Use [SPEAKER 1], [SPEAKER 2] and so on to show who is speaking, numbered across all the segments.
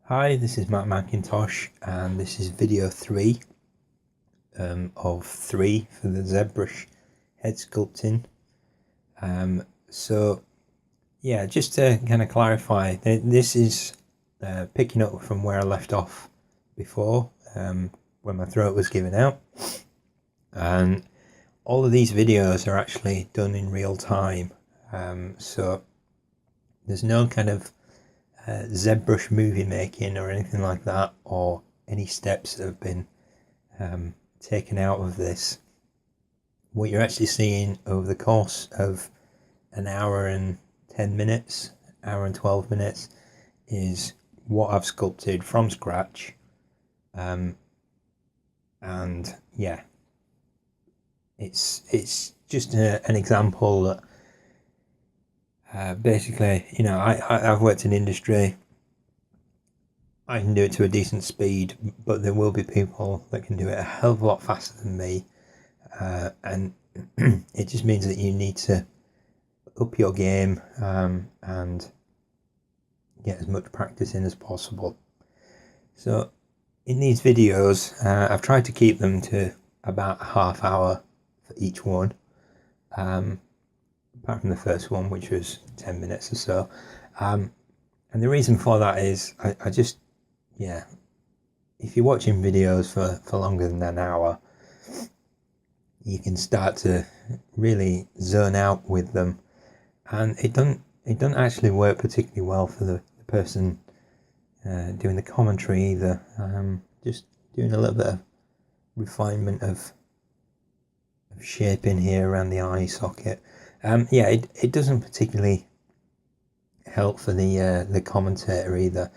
[SPEAKER 1] Hi, this is Matt McIntosh, and this is video 3 of 3 for the ZBrush head sculpting. Just to kind of clarify, this is picking up from where I left off before, when my throat was giving out. And all of these videos are actually done in real time, so there's no kind of ZBrush movie making or anything like that, or any steps that have been taken out of this. What you're actually seeing over the course of an hour and 10 minutes, hour and 12 minutes, is what I've sculpted from scratch. And yeah, it's just an example that basically, I've worked in industry. I can do it to a decent speed, but there will be people that can do it a hell of a lot faster than me. And it just means that you need to up your game and get as much practice in as possible. So in these videos, I've tried to keep them to about a half hour for each one. Apart from the first one, which was 10 minutes or so. And the reason for that is I just, if you're watching videos for longer than an hour, you can start to really zone out with them. And it doesn't actually work particularly well for the person doing the commentary either. Just doing a little bit of refinement of shaping here around the eye socket. It doesn't particularly help for the commentator either.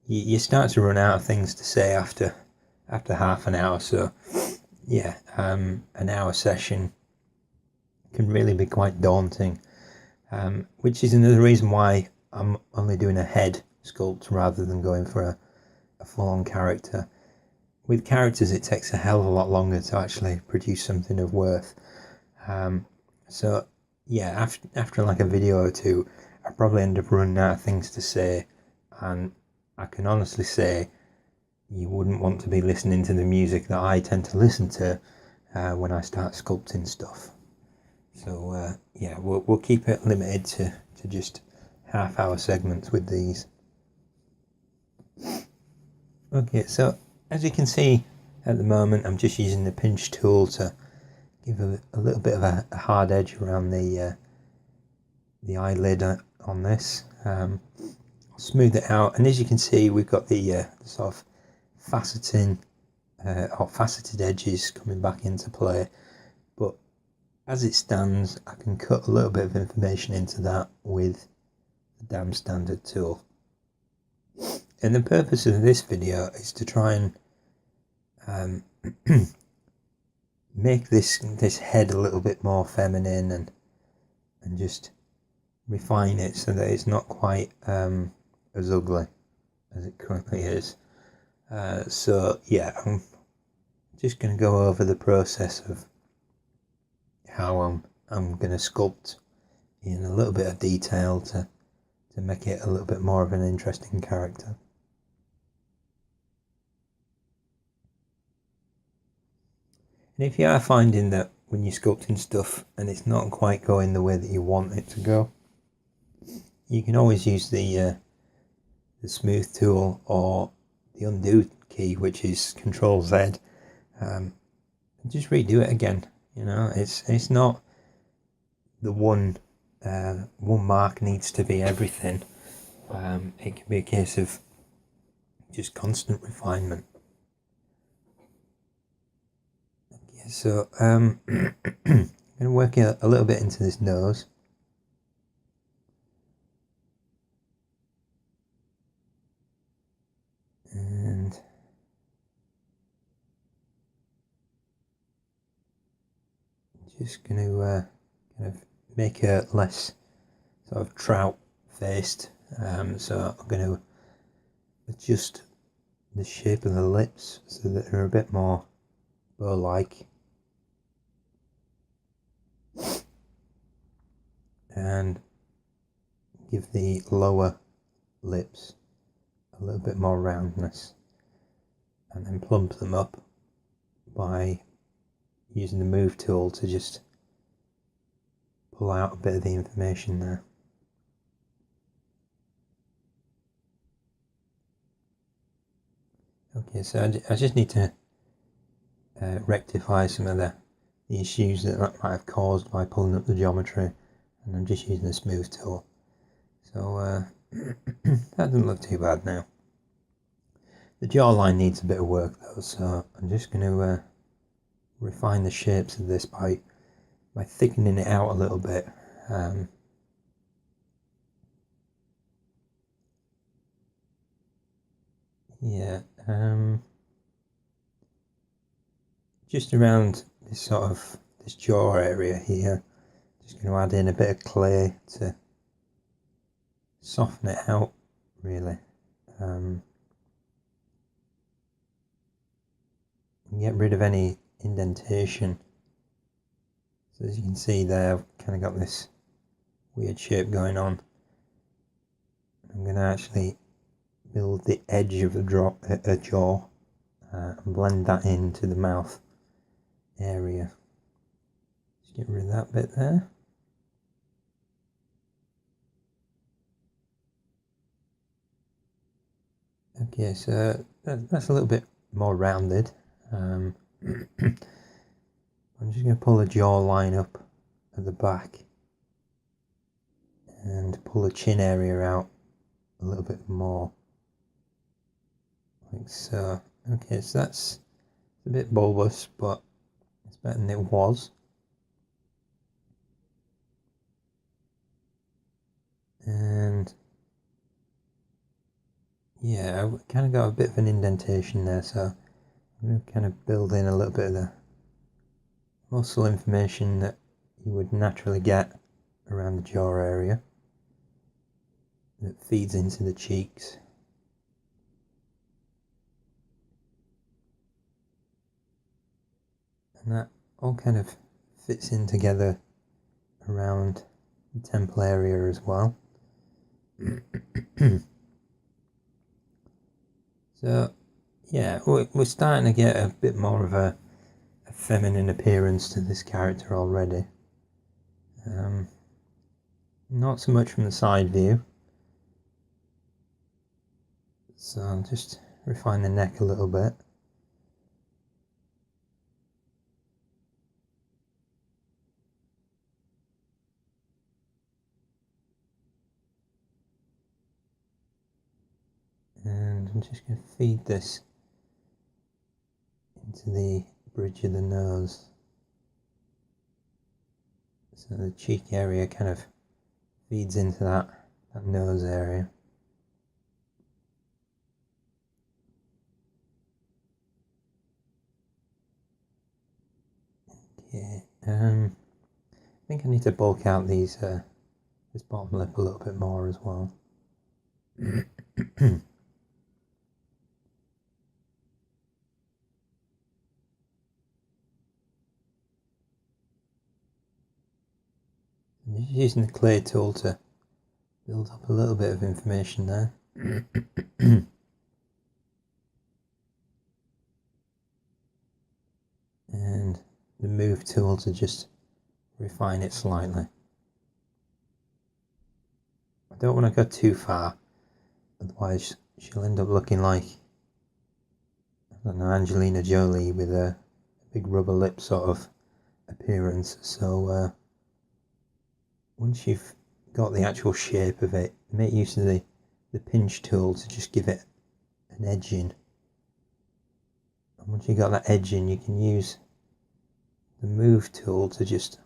[SPEAKER 1] You start to run out of things to say after half an hour. So an hour session can really be quite daunting, which is another reason why I'm only doing a head sculpt rather than going for a full-on character. With characters, it takes a hell of a lot longer to actually produce something of worth. After like a video or two, I probably end up running out of things to say, and I can honestly say you wouldn't want to be listening to the music that I tend to listen to when I start sculpting stuff. So we'll keep it limited to just half-hour segments with these. Okay, so as you can see at the moment, I'm just using the pinch tool to give a little bit of a hard edge around the eyelid on this. I'll smooth it out, and as you can see, we've got the sort of faceted edges coming back into play. But as it stands, I can cut a little bit of information into that with the damn standard tool. And the purpose of this video is to try and make this head a little bit more feminine and just refine it so that it's not quite as ugly as it currently is. I'm just going to go over the process of how I'm going to sculpt in a little bit of detail to make it a little bit more of an interesting character. And if you are finding that when you're sculpting stuff and it's not quite going the way that you want it to go, you can always use the smooth tool or the undo key, which is Control Z, and just redo it again. It's not the one mark needs to be everything. It can be a case of just constant refinement. Okay, so I'm going to work a little bit into this nose. And just going to kind of make it less sort of trout faced. So I'm going to adjust the shape of the lips so that they're a bit more bow-like, and give the lower lips a little bit more roundness, and then plump them up by using the move tool to just pull out a bit of the information there. Okay, so I just need to rectify some of the issues that might have caused by pulling up the geometry, and I'm just using the smooth tool. So that doesn't look too bad now. The jawline needs a bit of work though, so I'm just going to refine the shapes of this by thickening it out a little bit. Just around this jaw area here, just going to add in a bit of clay to soften it out, really. And get rid of any indentation. So as you can see there, I've kind of got this weird shape going on. I'm going to actually build the edge of a jaw and blend that into the mouth area. Just get rid of that bit there. Okay, so that's a little bit more rounded. I'm just going to pull the jawline up at the back and pull the chin area out a little bit more, like so. Okay, so that's a bit bulbous, but it's better than it was. And yeah, I've kind of got a bit of an indentation there, so I'm going to kind of build in a little bit of the muscle information that you would naturally get around the jaw area that feeds into the cheeks. And that all kind of fits in together around the temple area as well. So yeah, we're starting to get a bit more of a feminine appearance to this character already. Not so much from the side view. So I'll just refine the neck a little bit. And I'm just going to feed this into the bridge of the nose. So the cheek area kind of feeds into that nose area. Okay, I think I need to bulk out this bottom lip a little bit more as well. I'm just using the clay tool to build up a little bit of information there. And the move tool to just refine it slightly. I don't want to go too far, otherwise she'll end up looking like, I don't know, Angelina Jolie with a big rubber lip sort of appearance. So once you've got the actual shape of it, make use of the pinch tool to just give it an edging. And once you've got that edging, you can use the move tool to just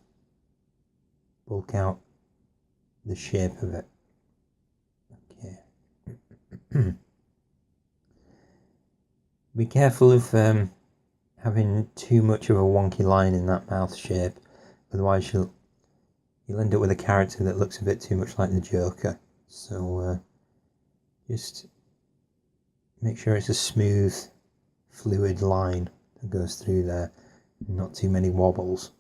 [SPEAKER 1] bulk out the shape of it. Okay. Be careful of having too much of a wonky line in that mouth shape, otherwise you'll end up with a character that looks a bit too much like the Joker. So just make sure it's a smooth, fluid line that goes through there, not too many wobbles.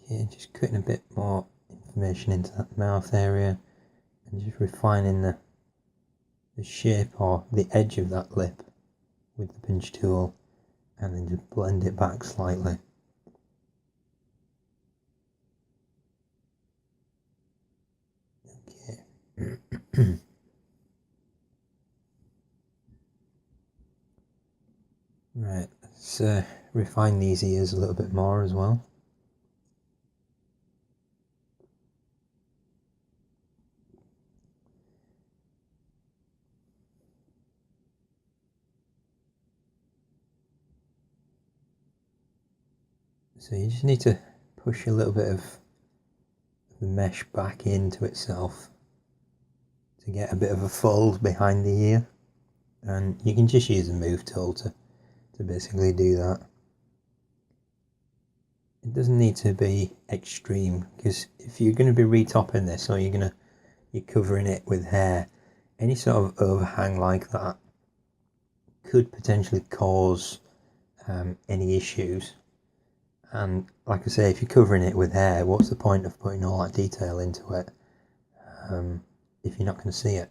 [SPEAKER 1] Okay, just putting a bit more information into that mouth area and just refining the shape or the edge of that lip with the pinch tool, and then just blend it back slightly. Okay. Right, let's refine these ears a little bit more as well. So you just need to push a little bit of the mesh back into itself to get a bit of a fold behind the ear, and you can just use the move tool to basically do that. It doesn't need to be extreme, because if you're going to be retopping this, or you're covering it with hair, any sort of overhang like that could potentially cause any issues. And like I say, if you're covering it with hair, what's the point of putting all that detail into it if you're not going to see it?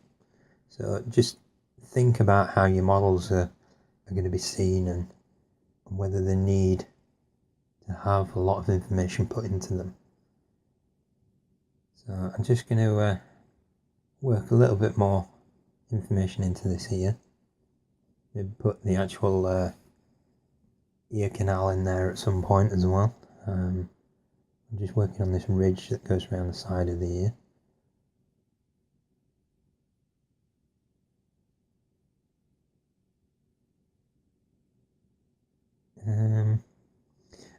[SPEAKER 1] So just think about how your models are going to be seen, and whether they need to have a lot of information put into them. So I'm just going to work a little bit more information into this here. Maybe put the actual ear canal in there at some point as well. I'm just working on this ridge that goes around the side of the ear.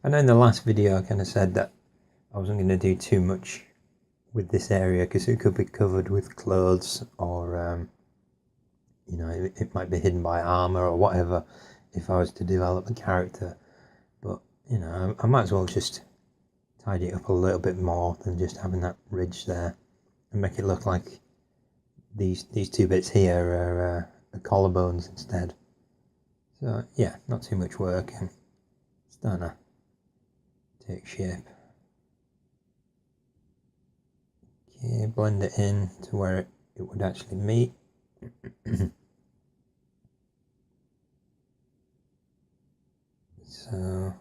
[SPEAKER 1] I know in the last video I kind of said that I wasn't going to do too much with this area because it could be covered with clothes, or you know, it might be hidden by armor or whatever if I was to develop the character. But you know, I might as well just tidy it up a little bit more than just having that ridge there, and make it look like these two bits here are collarbones instead. So yeah, not too much work, and it's starting to take shape. Okay, blend it in to where it would actually meet. So,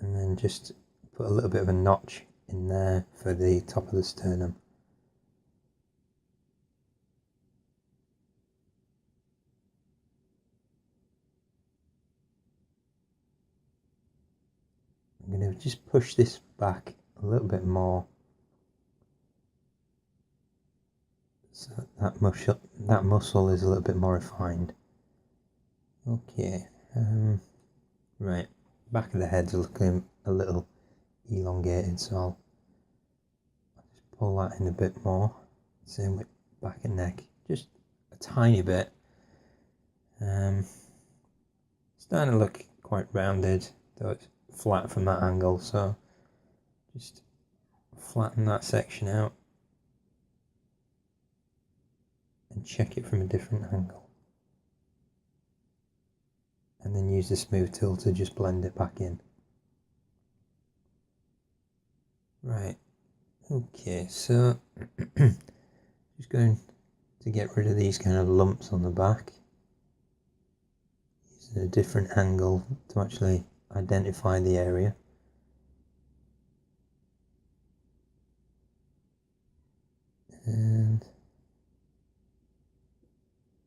[SPEAKER 1] and then just put a little bit of a notch in there for the top of the sternum. I'm going to just push this back a little bit more, so that muscle is a little bit more refined. Okay, right, back of the head's looking a little elongated, so I'll just pull that in a bit more. Same with back and neck, just a tiny bit. Starting to look quite rounded, though it's flat from that angle, so just flatten that section out and check it from a different angle, and then use the smooth tool to just blend it back in. Right, okay, so just going to get rid of these kind of lumps on the back, using a different angle to actually identify the area. And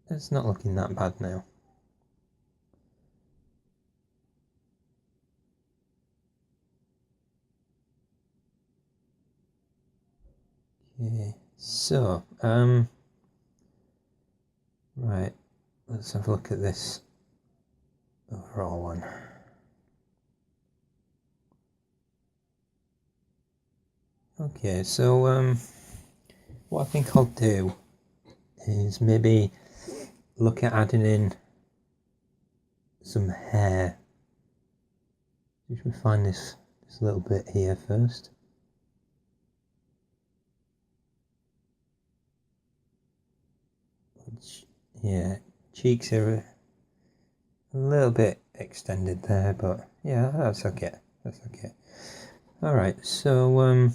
[SPEAKER 1] it's not looking that bad now. Okay, so right, let's have a look at this overall one. Okay, so what I think I'll do is maybe look at adding in some hair. Just refine this little bit here first. Which, yeah, cheeks are a little bit extended there, but yeah, that's okay. That's okay. All right, so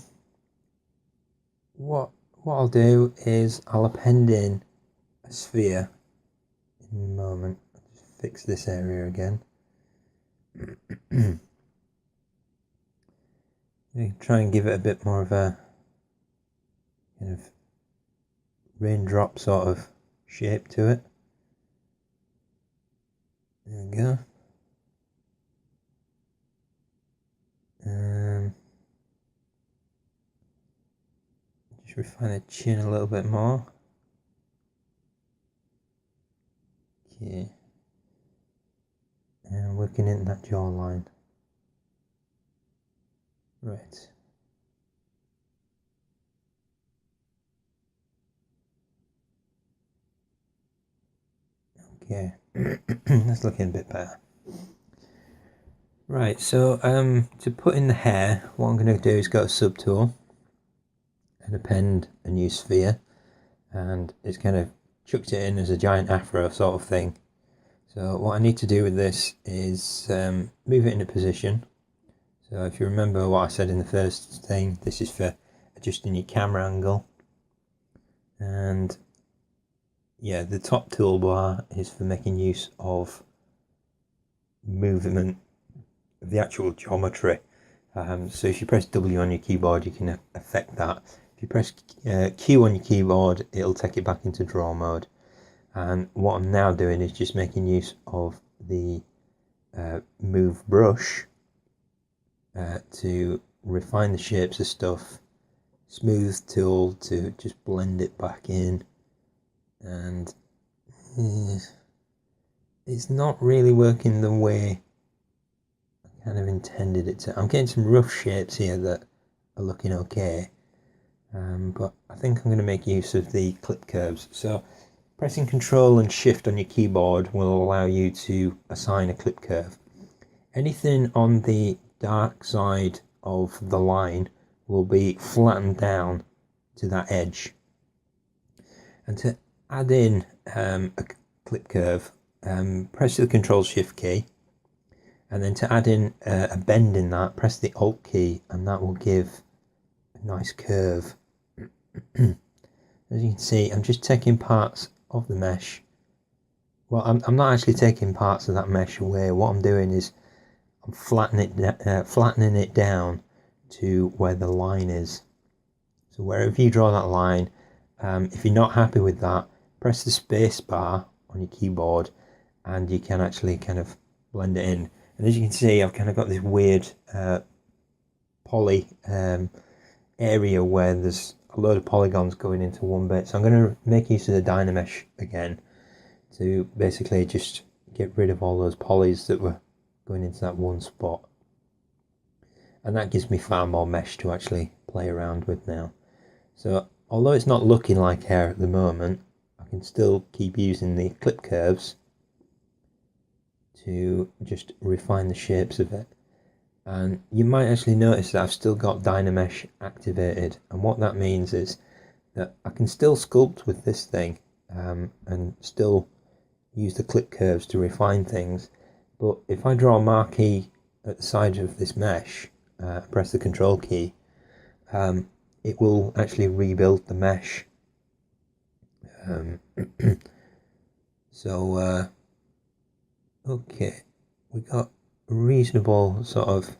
[SPEAKER 1] what I'll do is I'll append in a sphere in a moment. I'll just fix this area again. Try and give it a bit more of a kind of raindrop sort of shape to it. There we go. Just refine the chin a little bit more. Okay. And working in that jawline. Right. Okay. That's looking a bit better. Right, so to put in the hair, what I'm going to do is go to subtool and append a new sphere, and it's kind of chucked it in as a giant afro sort of thing. So what I need to do with this is move it into position. So if you remember what I said in the first thing, this is for adjusting your camera angle. And yeah, the top toolbar is for making use of movement of the actual geometry. So if you press W on your keyboard, you can affect that. If you press Q on your keyboard, it'll take it back into draw mode. And what I'm now doing is just making use of the move brush to refine the shapes of stuff, smooth tool to just blend it back in, and it's not really working the way I kind of intended it to. I'm getting some rough shapes here that are looking okay, but I think I'm going to make use of the clip curves. So pressing Control and Shift on your keyboard will allow you to assign a clip curve. Anything on the dark side of the line will be flattened down to that edge. And to add in a clip curve, press the Control Shift key, and then to add in a bend in that, press the Alt key, and that will give a nice curve. As you can see, I'm just taking parts of the mesh. Well, I'm not actually taking parts of that mesh away. What I'm doing is I'm flattening it down to where the line is. So wherever you draw that line, if you're not happy with that, press the space bar on your keyboard and you can actually kind of blend it in. And as you can see, I've kind of got this weird poly area where there's a load of polygons going into one bit. So I'm going to make use of the Dynamesh again to basically just get rid of all those polys that were going into that one spot. And that gives me far more mesh to actually play around with now. So although it's not looking like hair at the moment, I can still keep using the clip curves to just refine the shapes of it. And you might actually notice that I've still got Dynamesh activated, and what that means is that I can still sculpt with this thing and still use the clip curves to refine things. But if I draw a marquee at the side of this mesh, press the Control key, it will actually rebuild the mesh. So okay, we got a reasonable sort of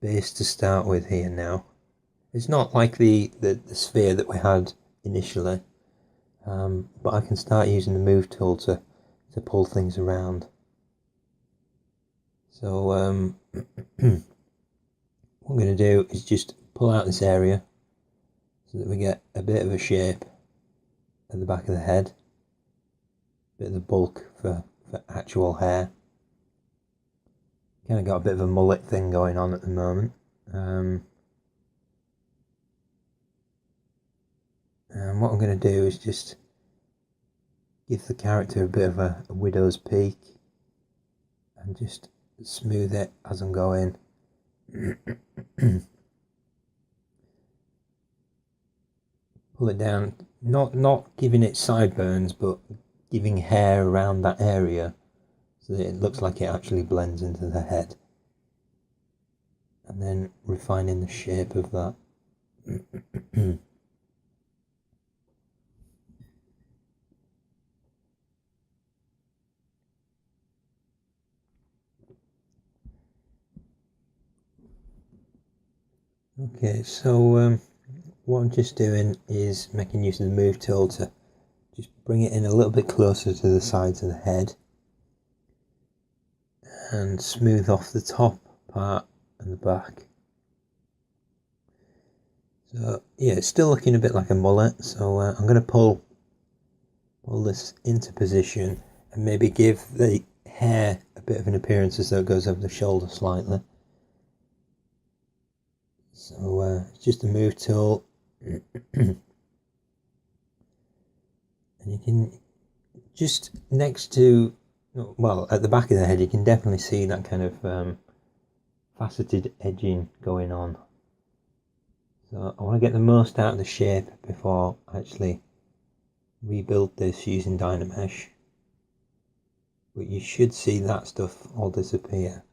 [SPEAKER 1] base to start with here now. It's not like the sphere that we had initially, but I can start using the move tool to pull things around. So what I'm going to do is just pull out this area so that we get a bit of a shape at the back of the head, a bit of the bulk for actual hair. Kind of got a bit of a mullet thing going on at the moment. And what I'm going to do is just give the character a bit of a widow's peak and just smooth it as I'm going. Pull it down, not giving it sideburns, but giving hair around that area so that it looks like it actually blends into the head, and then refining the shape of that. Okay, so what I'm just doing is making use of the move tool to just bring it in a little bit closer to the sides of the head and smooth off the top part and the back. So yeah, it's still looking a bit like a mullet, so I'm going to pull this into position and maybe give the hair a bit of an appearance as though it goes over the shoulder slightly. So it's just a move tool, and you can just next to, well, at the back of the head you can definitely see that kind of faceted edging going on. So I want to get the most out of the shape before I actually rebuild this using Dynamesh, but you should see that stuff all disappear.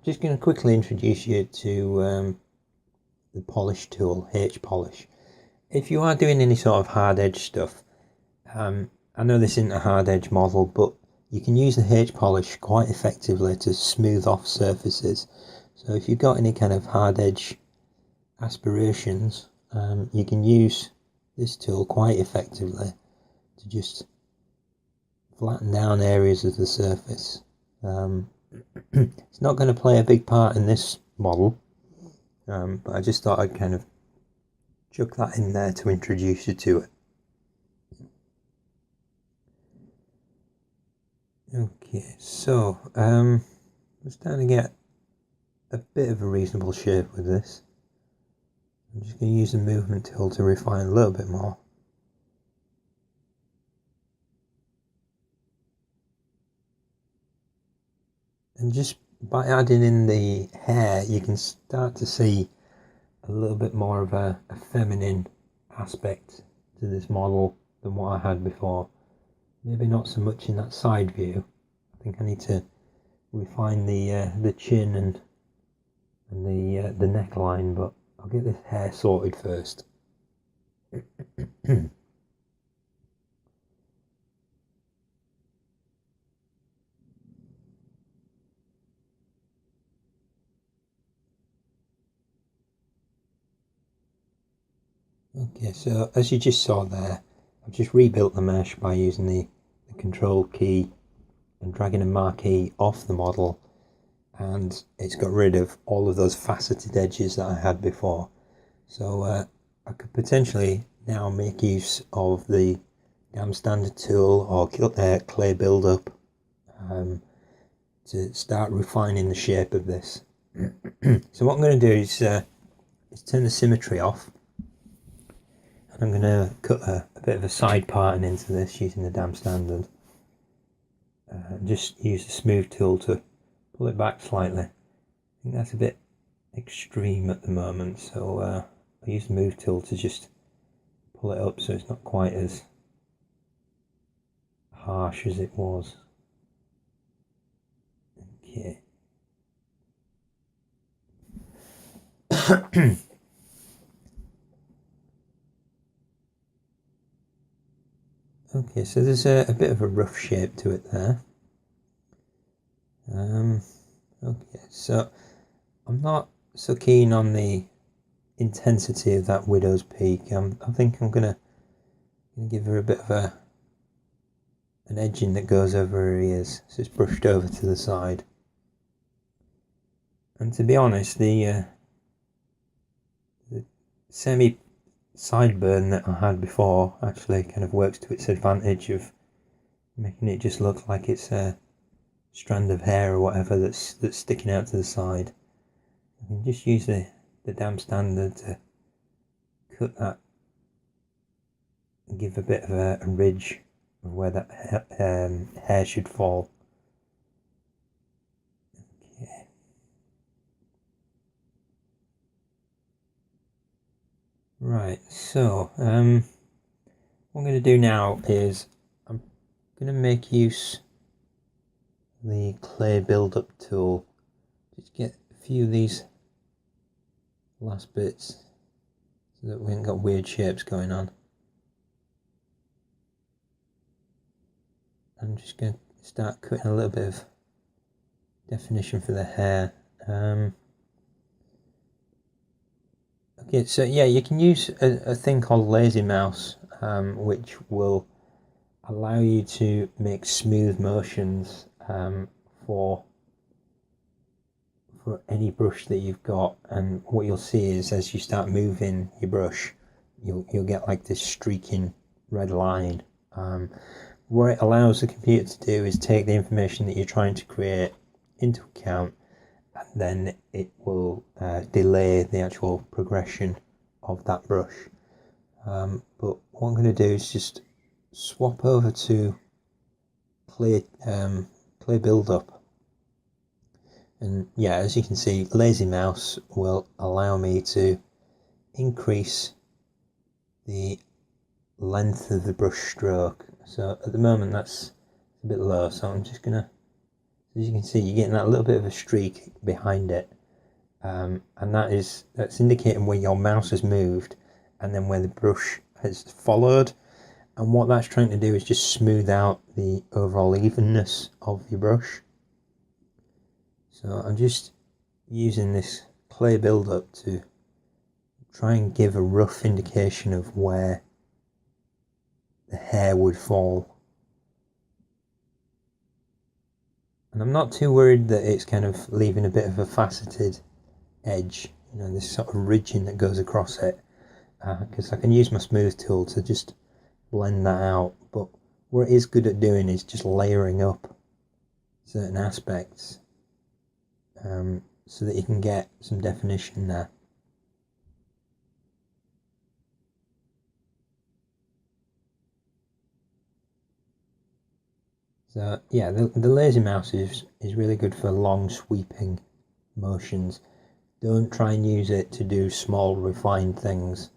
[SPEAKER 1] Just going to quickly introduce you to the polish tool, H-Polish. If you are doing any sort of hard edge stuff, I know this isn't a hard edge model, but you can use the H-Polish quite effectively to smooth off surfaces. So if you've got any kind of hard edge aspirations, you can use this tool quite effectively to just flatten down areas of the surface. It's not going to play a big part in this model, but I just thought I'd kind of chuck that in there to introduce you to it. Okay, so I'm starting to get a bit of a reasonable shape with this. I'm just going to use the movement tool to refine a little bit more. And just by adding in the hair, you can start to see a little bit more of a feminine aspect to this model than what I had before. Maybe not so much in that side view. I think I need to refine the chin and the neckline, but I'll get this hair sorted first. Okay, so as you just saw there, I've just rebuilt the mesh by using the control key and dragging a marquee off the model, and it's got rid of all of those faceted edges that I had before. So I could potentially now make use of the dam standard tool or clay buildup to start refining the shape of this. So what I'm going to do is turn the symmetry off, and I'm going to cut a bit of a side parting into this using the dam standard. Just use the smooth tool to pull it back slightly. I think that's a bit extreme at the moment, so I use the move tool to just pull it up so it's not quite as harsh as it was. Okay. Okay, so there's a bit of a rough shape to it there. Okay, so I'm not so keen on the intensity of that widow's peak. I think I'm gonna give her a bit of an edging that goes over her ears, so it's brushed over to the side. And to be honest, the semi sideburn that I had before actually kind of works to its advantage of making it just look like it's a strand of hair or whatever that's sticking out to the side. I can just use the dam standard to cut that and give a bit of a ridge of where that hair should fall. Okay. Right, so what I'm going to do now is I'm going to make use of the clay build-up tool, just get a few of these last bits so that we haven't got weird shapes going on. I'm just going to start cutting a little bit of definition for the hair. Okay, so yeah, you can use a thing called lazy mouse, which will allow you to make smooth motions for any brush that you've got. And what you'll see is as you start moving your brush, you'll get like this streaking red line. What it allows the computer to do is take the information that you're trying to create into account, and then it will delay the actual progression of that brush. But what I'm going to do is just swap over to clay build-up, and yeah, as you can see, lazy mouse will allow me to increase the length of the brush stroke. So at the moment that's a bit low, so I'm just gonna, as you can see, you're getting that little bit of a streak behind it, and that's indicating where your mouse has moved and then where the brush has followed. And what that's trying to do is just smooth out the overall evenness of your brush. So I'm just using this clay build-up to try and give a rough indication of where the hair would fall. And I'm not too worried that it's kind of leaving a bit of a faceted edge, you know, this sort of ridging that goes across it, because I can use my smooth tool to just blend that out. But what it is good at doing is just layering up certain aspects, so that you can get some definition there. So yeah, the lazy mouse is really good for long sweeping motions. Don't try and use it to do small refined things.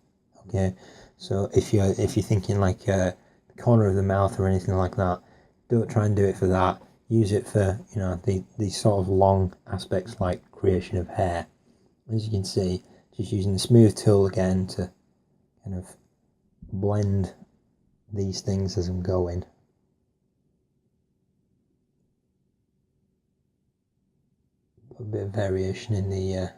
[SPEAKER 1] Okay, so if you're thinking like the corner of the mouth or anything like that, don't try and do it for that. Use it for, you know, these sort of long aspects like creation of hair. As you can see, just using the smooth tool again to kind of blend these things as I'm going. Put a bit of variation in the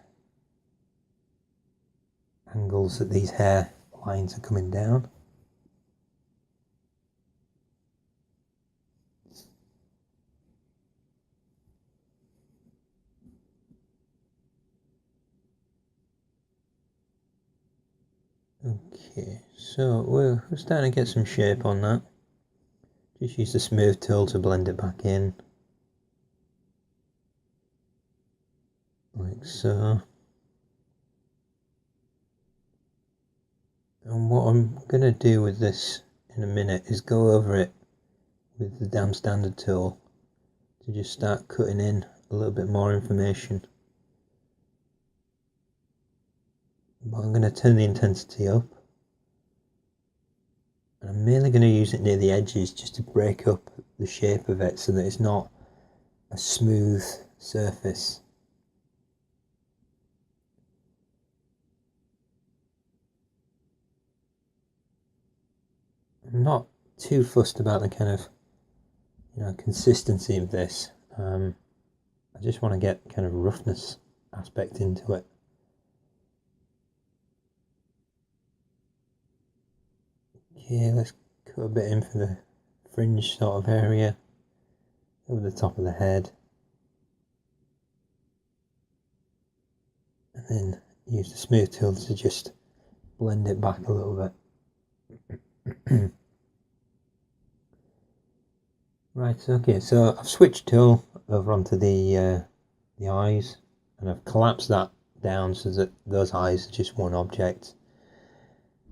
[SPEAKER 1] angles that these hair lines are coming down. Okay, so we're starting to get some shape on that. Just use the smooth tool to blend it back in, like so. And what I'm going to do with this in a minute is go over it with the damn standard tool to just start cutting in a little bit more information. But I'm going to turn the intensity up, and I'm mainly going to use it near the edges just to break up the shape of it so that it's not a smooth surface. I'm not too fussed about the kind of, you know, consistency of this. I just want to get kind of roughness aspect into it. Okay, let's cut a bit in for the fringe sort of area over the top of the head, and then use the smooth tool to just blend it back a little bit. Right, okay, so I've switched tool over onto the eyes, and I've collapsed that down so that those eyes are just one object.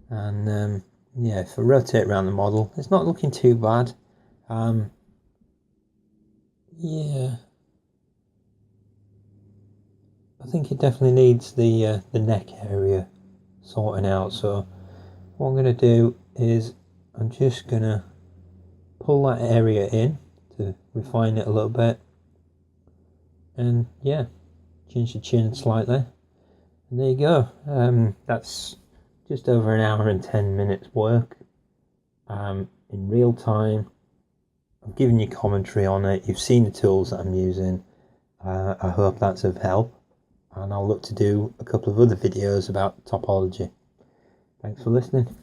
[SPEAKER 1] And yeah, if I rotate around the model, it's not looking too bad. Yeah, I think it definitely needs the neck area sorting out. So what I'm going to do is I'm just going to pull that area in to refine it a little bit, and yeah, change the chin slightly, and there you go. That's just over an hour and 10 minutes work in real time. I've given you commentary on it, you've seen the tools that I'm using. I hope that's of help, and I'll look to do a couple of other videos about topology. Thanks for listening.